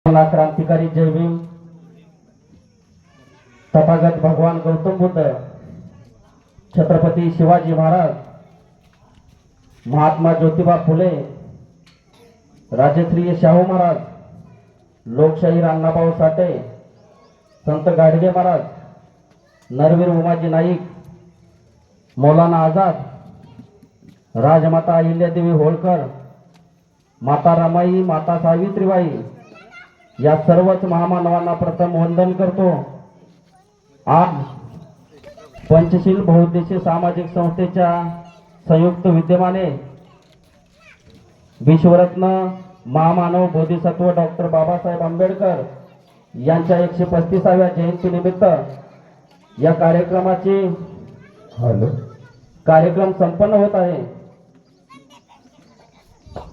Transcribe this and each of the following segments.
क्रांतिकारी जय भीम तथागत भगवान गौतम बुद्ध, छत्रपती शिवाजी महाराज, महात्मा ज्योतिबा फुले, राजश्री शाहू महाराज, लोकशाहीर अण्णाभाऊ साठे, संत गाडगे महाराज, नरवीर उमाजी नाईक, मौलाना आझाद, राजमाता अहिल्यादेवी होळकर, माता रमाई, माता सावित्रीबाई या सर्वच महामानवांना प्रथम वंदन करतो। आज पंचशील बहुउद्देशीय सामाजिक संस्थेच्या संयुक्त विद्यमाने विश्वरत्न महामानव बोधिसत्व डॉक्टर बाबासाहेब आंबेडकर यांच्या 135व्या जयंतीनिमित्त या कार्यक्रम संपन्न होत आहे।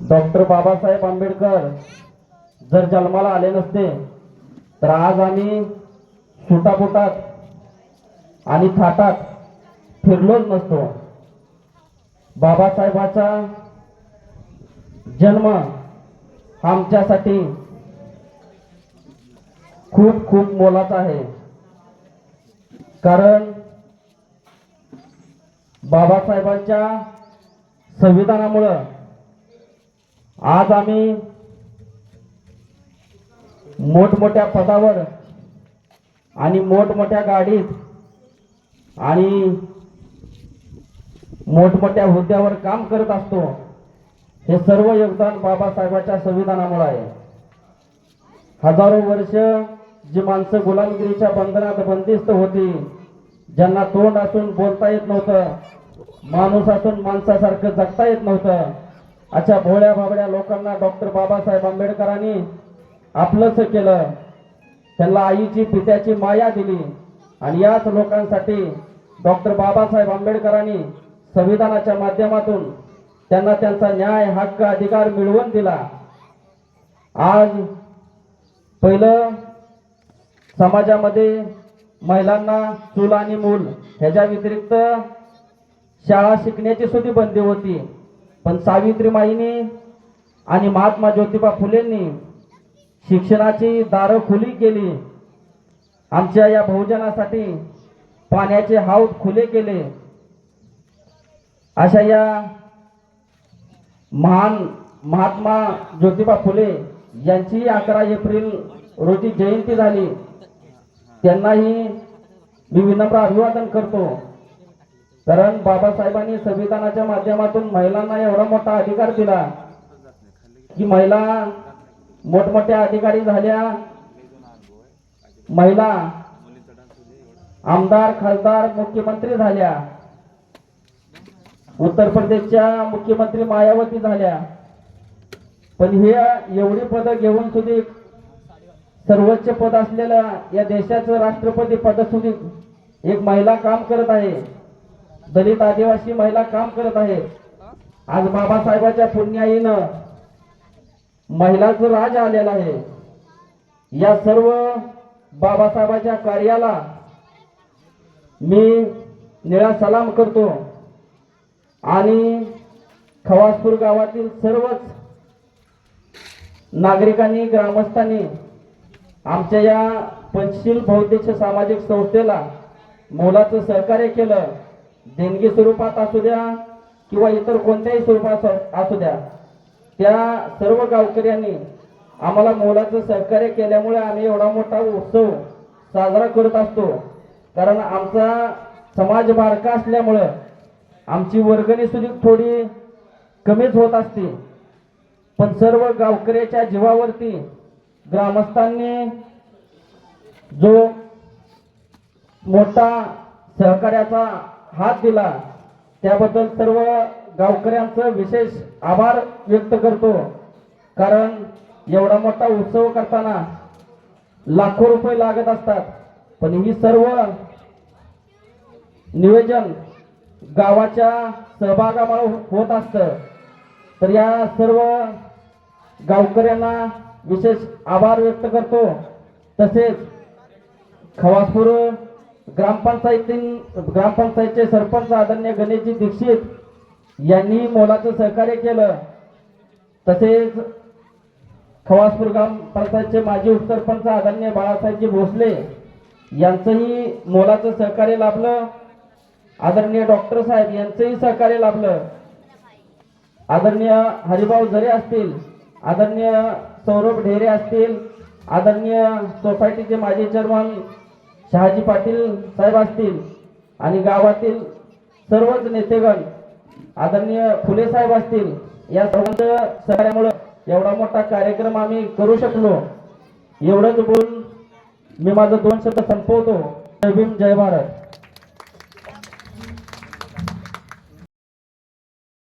डॉक्टर बाबासाहेब आंबेडकर जर जन्माला आले नसते तर आज आम्ही सुटापुटात आणि थाटात फिरलोच नसतो। बाबासाहेबांचा जन्म आमच्यासाठी खूप खूप मोलाचा आहे, कारण बाबासाहेबांच्या संविधानामुळे आज आम्ही मोठमोठ्या पदावर आणि मोठमोठ्या गाडीत आणि मोठमोठ्या हुद्द्यावर काम करत असतो। हे सर्व योगदान बाबासाहेबांच्या संविधानामुळे आहे। हजारो वर्ष जी माणसं गुलामगिरीच्या बंधनात बंदिस्त होती, ज्यांना तोंड असून बोलता येत नव्हतं, माणूस असून माणसासारखं जगता येत नव्हतं, अशा भोळ्या बाबड्या लोकांना डॉक्टर बाबासाहेब आंबेडकरांनी आपलंच केलं। त्यांना आईची पित्याची माया दिली आणि याच लोकांसाठी डॉक्टर बाबासाहेब आंबेडकरांनी संविधानाच्या माध्यमातून त्यांना त्यांचा न्याय, हक्क, अधिकार मिळवून दिला। आज पहिलं समाजामध्ये महिलांना चूल आणि मूल ह्याच्या व्यतिरिक्त शाळा शिकण्याची सुद्धा बंदी होती, पण सावित्रीमाईंनी आणि महात्मा ज्योतिबा फुलेंनी शिक्षणाची दारं खुली केली। आमच्या या बहुजनासाठी पाण्याचे हौद खुले केले। अशा या महान महात्मा ज्योतिबा फुले यांची 11 एप्रिल रोजी जयंती झाली। त्यांनाही मी विनम्र अभिवादन करतो, कारण बाबासाहेबांनी संविधानाच्या माध्यमातून महिलांना एवढा मोठा अधिकार दिला की महिला मोठमोठ्या अधिकारी झाल्या। महिला आमदार, खासदार, मुख्यमंत्री झाल्या। उत्तर प्रदेशच्या मुख्यमंत्री मायावती झाल्या। पण हे एवढी पद घेऊन सुद्धा सर्वोच्च पद असलेल्या या देशाचं राष्ट्रपती पद सुद्धा एक महिला काम करत आहे। दलित आदिवासी महिला काम करत आहे। आज बाबासाहेबांच्या पुण्याईनं महिलांचं राज आलेलं आहे। या सर्व बाबासाहेबांच्या कार्याला मी निळा सलाम करतो आणि खवासपूर गावातील सर्वच नागरिकांनी, ग्रामस्थांनी आमच्या या पंचशील बहुउद्देशीय सामाजिक संस्थेला मोलाचं सहकार्य केलं। देणगी स्वरूपात असू द्या किंवा इतर कोणत्याही स्वरूपात असू द्या, त्या सर्व गावकऱ्यांनी आम्हाला मोलाचं सहकार्य केल्यामुळे आम्ही एवढा मोठा उत्सव साजरा करत असतो। कारण आमचा समाज बारका असल्यामुळे आमची वर्गणी सुद्धा थोडी कमीच होत असते, पण सर्व गावकऱ्याच्या जीवावरती ग्रामस्थांनी जो मोठा सहकार्याचा हात दिला त्याबद्दल सर्व गावकऱ्यांचं विशेष आभार व्यक्त करतो। कारण एवढा मोठा उत्सव करताना लाखो रुपये लागत असतात, पण ही सर्व नियोजन गावाच्या सहभागामुळे होत असतं। तर या सर्व गावकऱ्यांना विशेष आभार व्यक्त करतो। तसेच खवासपूर ग्रामपंचायतचे सरपंच आदरणीय गणेशजी दीक्षित यांनी मोलाचं सहकार्य केलं। तसेच खवासपूर ग्रामपंचायतचे माजी उपसरपंच आदरणीय बाळासाहेबजी भोसले यांचंही मोलाचं सहकार्य लाभलं. आदरणीय डॉक्टर साहेब यांचंही सहकार्य लाभलं. आदरणीय हरिभाऊ जरे असतील, आदरणीय सौरभ ढेरे असतील, आदरणीय सोसायटीचे माजी चेअरमन शहाजी पाटील साहेब असतील आणि गावातील सर्वच नेतेगण आदरणीय फुले साहेब असतील, या सर्वांच्या सहकार्यामुळे एवढा मोठा कार्यक्रम आम्ही करू शकलो. एवढंच बोलून मी माझं 2 शब्द संपवतो. जय भीम, जय भारत.